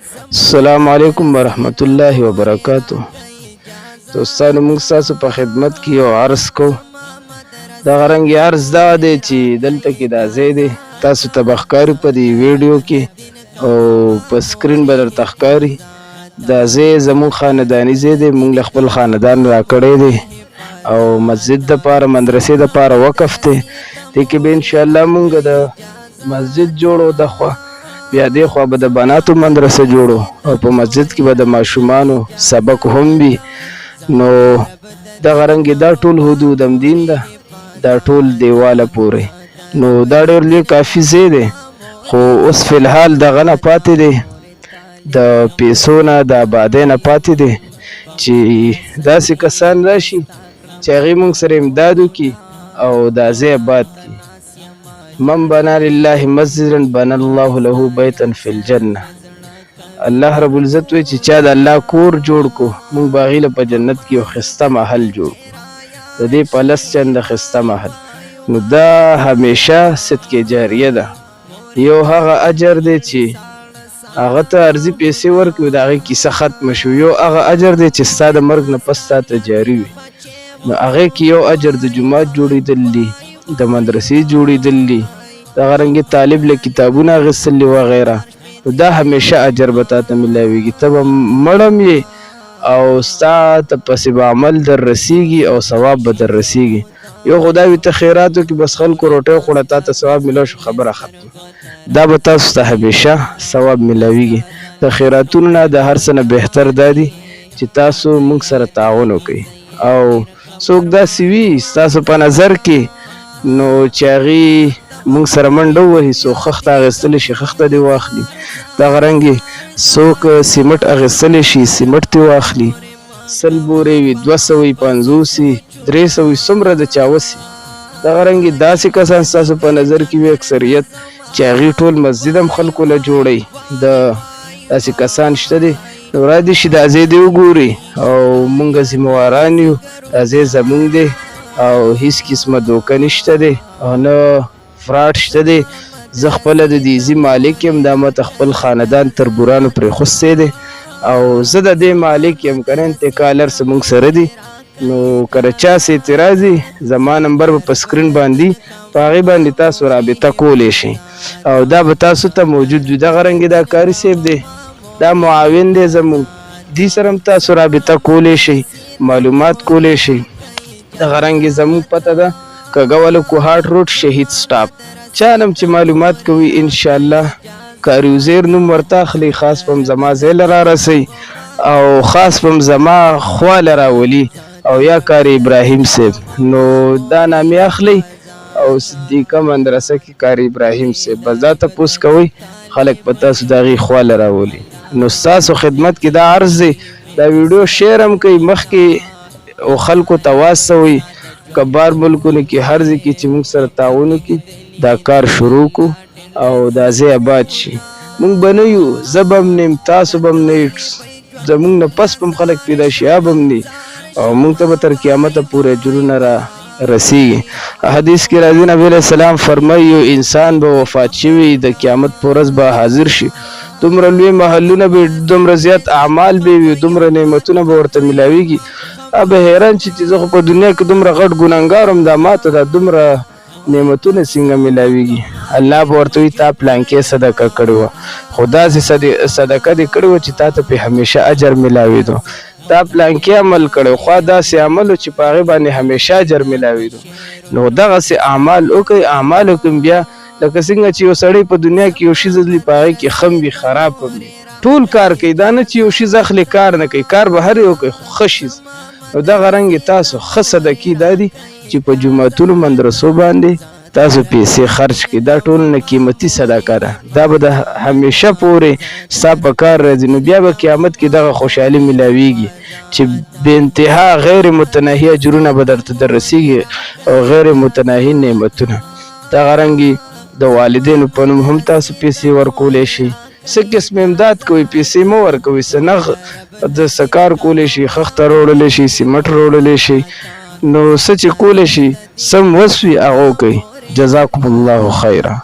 السلام علیکم ورحمت الله وبرکاتہ. دوستانو موږ ستاسو په خدمت کې یو عرض کو. دغه رنګې عرض دا دی چې دلته کې دا ځای دی، تاسو ته به ښکاري په دې ویډیو کې او په سکرین به درته ښکاري. دا ځای زموږ خانداني ځای دی، موږ له خپل خاندان راکړی دی او مسجد دپاره مدرسې دپاره وقف دی. دې کې به انشاءالله موږ د مسجد جوړو، د خوا بیا دې خوا به د بناتو مدرسه جوړو او په مسجد کې به د ماشومانو سبق هم وي. نو دغه رنګې دا ټول حدود دین ده، دا ټول دیواله پورې. نو دا ډېر لوی کافي ځای دی، خو اوس فی الحال دغه نه پاتې دی، د پیسو نه د آبادۍ نه پاتې دی چې داسې کسان راشي چې هغې موږ سره امداد وکړي او دا ځای آباد کړي. من بنا لله مسجدا بنا الله له بیتا فی الجنه. الله رب العزت وایي چې چا د الله کور جوړ کو، موږ به هغې له په جنت کې یو ښایسته محل جوړ کړو، د دې په لس چنده ښایسته محل. نو دا همیشه صدقې جاریه ده. یو هغه اجر دی چې هغه ته عرضي پیسې ورکړي، د هغې کیسه ختمه شو. یو هغه اجر دی چې ستا د مرګ نه پس تا ته جاري وي. نو هغې کې یو اجر د جومات جوړېدل دي، د مدرسې جوړېدل دي، دغه رنګې طالب له کتابونه اخیستل دي وغیره. نو دا همیشه اجر به تا ته میلاویږي. ته به مړم یې او ستا ته پسې به عمل در رسیږي او ثواب به در رسیږي. یو خو دا وي ته خیرات وکړي، بس خلکو روټۍ وخوړه، تا ته ثواب میلاو شو، خبره ختمه. دا به تاسو ته همیشه ثواب میلاویږي. د خیراتونو نه د هر څه نه بهتر دا دي چې تاسو موږ سره تعاون وکړئ. او څوک داسې وي ستاسو په نظر کې نو چې هغې موږ سره منډه ووهي، څوک خښته اخیستلی شي خښته دې واخلي، دغه رنګې څوک سیمټ اخیستلی شي سیمټ دې واخلي، 100 بورې وي، 200 وي، 50 وي، 300 وي، څومره د چا وسي. دغه رنګې داسې کسان ستاسو په نظر کې وي اکثریت چې هغې ټول مسجد هم خلکو له جوړوي، د داسې کسان شته دي. نو را دې شي دا ځای دې وګوري او موږ ذمواران یو، دا ځای زموږ دی او هیڅ قسمه دوکه نشته دی او نه فراډ شته دی. زه خپله د دې ځای مالک یم، دا ماته خپل خاندان تربورانو پرېښوستی دی او زه د دې مالک یم که نه. انتقال هر څه موږ سره دي. نو که د چا څه اعتراض وي زما نمبر به په سکرین باندې په هغې باندې تاسو رابطه کولی شئ او دا به تاسو ته موجود وي. دغه رنګې دا کاري صاحب دی، دا معاون دی زموږ، دې سره هم تاسو رابطه کولی شئ، معلومات کولی شئ. دغه رنګې زموږ پته ده کږه کوهاټ روډ شهید سټاپ. چا نه چې معلومات کوي انشاءالله کاري وزیر نوم ورته اخلي، خاص په زما ځای له رارسئ او خاص په زما خوا له راولي او یا کاري ابراهیم صاحب. نو دا نامې اخلئ او صدیقه مدرسه کې کاري ابراهیم صاحب، بس دا تپوس کوئ، خلک په تاسو د هغې خوا له راولي. نو ستاسو خدمت کې دا عرض دی، دا ویډیو شیر هم کوئ مخکې او خلکو ته واستوئ. کبار ملکونو کې هر ځای کې چې موږ سره تعاون وکړي دا کار شروع کړو او دا ځای آباد شي. موږ به نه یو، زه به هم نه یم، تاسو به هم نه یې، زموږ نه پس به هم خلک پیدا شي یا به هم نه او موږ ته به تر قیامته پورې اجرونه را رسیږي. حدیث کې راځي نبی علیه السلام فرمایي یو انسان به وفات شوي د قیامت په ورځ به حاضر شي، دومره لوی محلونه به، دومره زیات اعمال به وي، دومره نعمتونه به ورته میلاویږي. به حیران شي چې زه خو په دنیا کې دومره غټ ګنهګار یم، دا ماته دا دومره نعمتونه څنګه میلاویږي. الله به ورته وایي تا پلانکې صدقه کړې وه، خو داسې صدقه دې کړې وه چې تا ته پرې همیشه اجر میلاوېدو. تا پلانکې عمل کړی خوا داسې عمل و چې په هغې باندې همیشه اجر میلاوېدو. نو دغسې اعمال وکړئ. اعمال وکړم بیا لکه څنګه چې یو سړی په دنیا کې یو شي ځلي په هغې کې خم وي خراب هم وي، ټول کار کوي، دا نه چې یو شي اخلي کار نه کوي، کار به هر یو کوي خو ښه شیز. نو دغه رنګې تاسو ښه صدقې دا دي چې په جوماتونو مدرسو باندې تاسو پیسې خرچ کړئ. دا ټول نه قیمتي صدقه ده، دا به د همیشه پورې ستا په کار راځي. نو بیا به قیامت کې دغه خوشحالي میلاویږي چې بې انتها غیر متناهي اجرونه به درته در رسیږي او غیر متناهي نعمتونه. دغه رنګې د والدینو په نوم هم تاسو پیسې ورکولی شئ. څه قسم امداد کوئ، پیسې مه ورکوئ، څه نه د څه کار کولی شي، خښته راوړلی شي، سیمټ راوړلی شي. نو څه چې کولی شي سم وس وي هغه وکئ. جزاکم الله خیره.